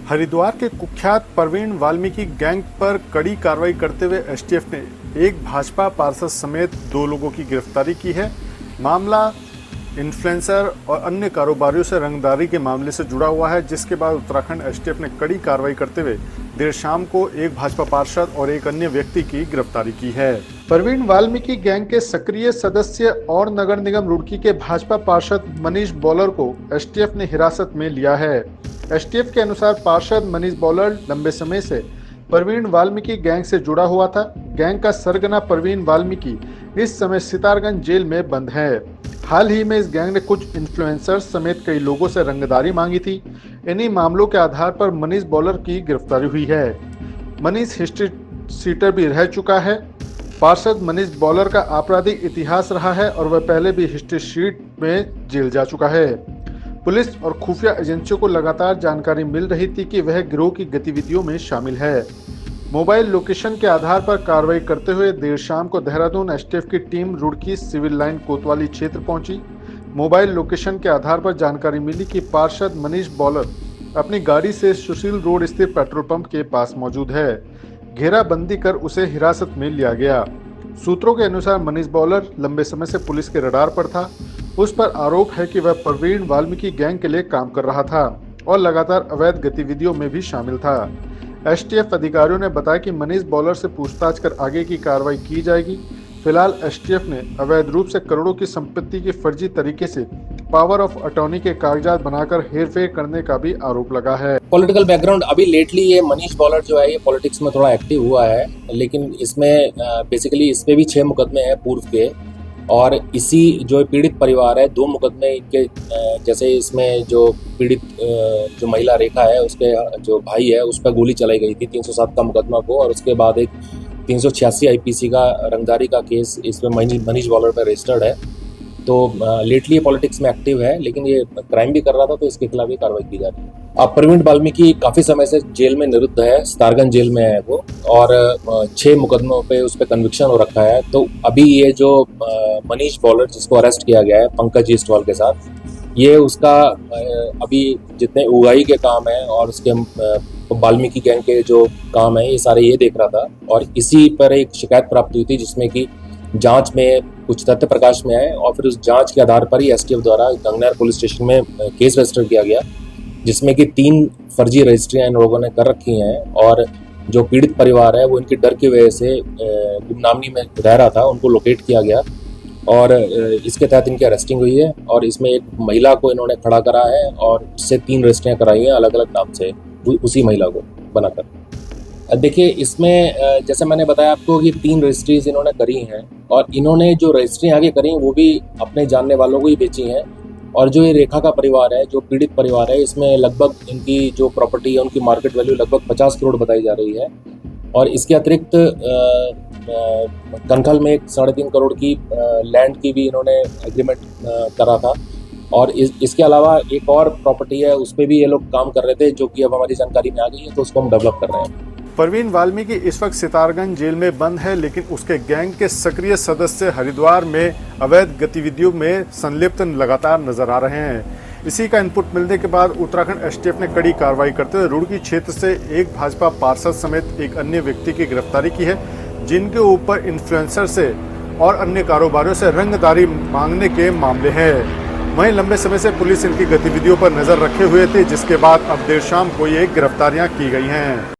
हरिद्वार के कुख्यात प्रवीण वाल्मीकि गैंग पर कड़ी कार्रवाई करते हुए एसटीएफ ने एक भाजपा पार्षद समेत 2 लोगों की गिरफ्तारी की है। मामला इन्फ्लुएंसर और अन्य कारोबारियों से रंगदारी के मामले से जुड़ा हुआ है, जिसके बाद उत्तराखंड एसटीएफ ने कड़ी कार्रवाई करते हुए देर शाम को एक भाजपा पार्षद और एक अन्य व्यक्ति की गिरफ्तारी की है। प्रवीण वाल्मीकि गैंग के सक्रिय सदस्य और नगर निगम रुड़की के भाजपा पार्षद मनीष बॉलर को एसटीएफ ने हिरासत में लिया है। एसटीएफ के अनुसार पार्षद मनीष बॉलर लंबे समय से प्रवीण वाल्मीकि गैंग से जुड़ा हुआ था। गैंग का सरगना प्रवीण वाल्मीकि इस समय सितारगंज जेल में बंद है। हाल ही में इस गैंग ने कुछ इन्फ्लुएंसर्स समेत कई लोगों से रंगदारी मांगी थी। इन्हीं मामलों के आधार पर मनीष बॉलर की गिरफ्तारी हुई है। मनीष हिस्ट्री सीटर भी रह चुका है। पार्षद मनीष बॉलर का आपराधिक इतिहास रहा है और वह पहले भी हिस्ट्री शीट में जेल जा चुका है। पुलिस और खुफिया एजेंसियों को लगातार जानकारी मिल रही थी कि वह गिरोह की गतिविधियों में शामिल है। मोबाइल लोकेशन के आधार पर कार्रवाई करते हुए देर शाम को देहरादून एसटीएफ की टीम रुड़की सिविल लाइन कोतवाली क्षेत्र पहुंची। मोबाइल लोकेशन के आधार पर जानकारी मिली कि पार्षद मनीष बॉलर अपनी गाड़ी से सुशील रोड स्थित पेट्रोल पंप के पास मौजूद है। घेराबंदी कर उसे हिरासत में लिया गया। सूत्रों के अनुसार मनीष बॉलर लंबे समय से पुलिस के रडार पर था। उस पर आरोप है कि वह प्रवीण वाल्मीकि गैंग के लिए काम कर रहा था और लगातार अवैध गतिविधियों में भी शामिल था। एसटीएफ अधिकारियों ने बताया कि मनीष बॉलर से पूछताछ कर आगे की कार्रवाई की जाएगी। फिलहाल एसटीएफ ने अवैध रूप से करोड़ों की संपत्ति की फर्जी तरीके से पावर ऑफ अटॉर्नी के कागजात बनाकर हेरफेर करने का भी आरोप लगा है। पॉलिटिकल बैकग्राउंड अभी लेटली ये मनीष बॉलर जो है ये पॉलिटिक्स में थोड़ा एक्टिव हुआ है, लेकिन इसमें बेसिकली इस पे भी 6 मुकदमे हैं पूर्व के, और इसी जो पीड़ित परिवार है 2 मुकदमे इनके, जैसे इसमें जो पीड़ित जो महिला रेखा है उसके जो भाई है उस पर गोली चलाई गई थी 307 का मुकदमा को, और उसके बाद एक 386 आईपीसी का रंगदारी का केस इसमें मनीष बॉलर पर रजिस्टर्ड है। तो लेटली ये पॉलिटिक्स में एक्टिव है, लेकिन ये क्राइम भी कर रहा था, तो इसके खिलाफ भी कार्रवाई की जा रही है। अब प्रवीण वाल्मीकि काफी समय से जेल में निरुद्ध है, सितारगंज जेल में है वो, और 6 मुकदमों पे उस पर कन्विक्शन हो रखा है। तो अभी ये जो मनीष बॉलर जिसको अरेस्ट किया गया है पंकज ईस्टवाल के साथ, ये उसका अभी जितने उगाही के काम है और उसके वाल्मीकि गैंग के जो काम है ये सारे ये देख रहा था, और इसी पर एक शिकायत प्राप्त हुई थी जिसमें कि जांच में कुछ तथ्य प्रकाश में आए, और फिर उस जांच के आधार पर ही एसटीएफ द्वारा गंगनहर पुलिस स्टेशन में केस रजिस्टर किया गया, जिसमें कि 3 फर्जी रजिस्ट्रियां इन लोगों ने कर रखी हैं। और जो पीड़ित परिवार है वो इनकी डर की वजह से गुमनामी में रह रहा था, उनको लोकेट किया गया और इसके तहत इनकी अरेस्टिंग हुई है। और इसमें एक महिला को इन्होंने खड़ा करा है और उससे 3 रजिस्ट्रियां कराई हैं अलग अलग नाम से उसी महिला को बनाकर। देखिए, इसमें जैसे मैंने बताया आपको कि 3 रजिस्ट्रीज इन्होंने करी हैं, और इन्होंने जो रजिस्ट्री आगे करी वो भी अपने जानने वालों को ही बेची हैं। और जो ये रेखा का परिवार है, जो पीड़ित परिवार है, इसमें लगभग इनकी जो प्रॉपर्टी है उनकी मार्केट वैल्यू लगभग 50 करोड़ बताई जा रही है। और इसके अतिरिक्त कनखल में 3.5 करोड़ की लैंड की भी इन्होंने एग्रीमेंट करा था। और इसके अलावा एक और प्रॉपर्टी है उस पर भी ये लोग काम कर रहे थे, जो कि अब हमारी जानकारी में आ गई है, तो उसको हम डेवलप कर रहे हैं। प्रवीण वाल्मीकि इस वक्त सितारगंज जेल में बंद है, लेकिन उसके गैंग के सक्रिय सदस्य हरिद्वार में अवैध गतिविधियों में संलिप्त लगातार नजर आ रहे हैं। इसी का इनपुट मिलने के बाद उत्तराखंड एसटीएफ ने कड़ी कार्रवाई करते हुए रुड़की क्षेत्र से एक भाजपा पार्षद समेत एक अन्य व्यक्ति की गिरफ्तारी की है, जिनके ऊपर इन्फ्लुएंसर से और अन्य कारोबारियों से रंगदारी मांगने के मामले हैं। वहीं लंबे समय से पुलिस इनकी गतिविधियों पर नजर रखे हुए थे, जिसके बाद अब देर शाम को ये गिरफ्तारियां की गई हैं।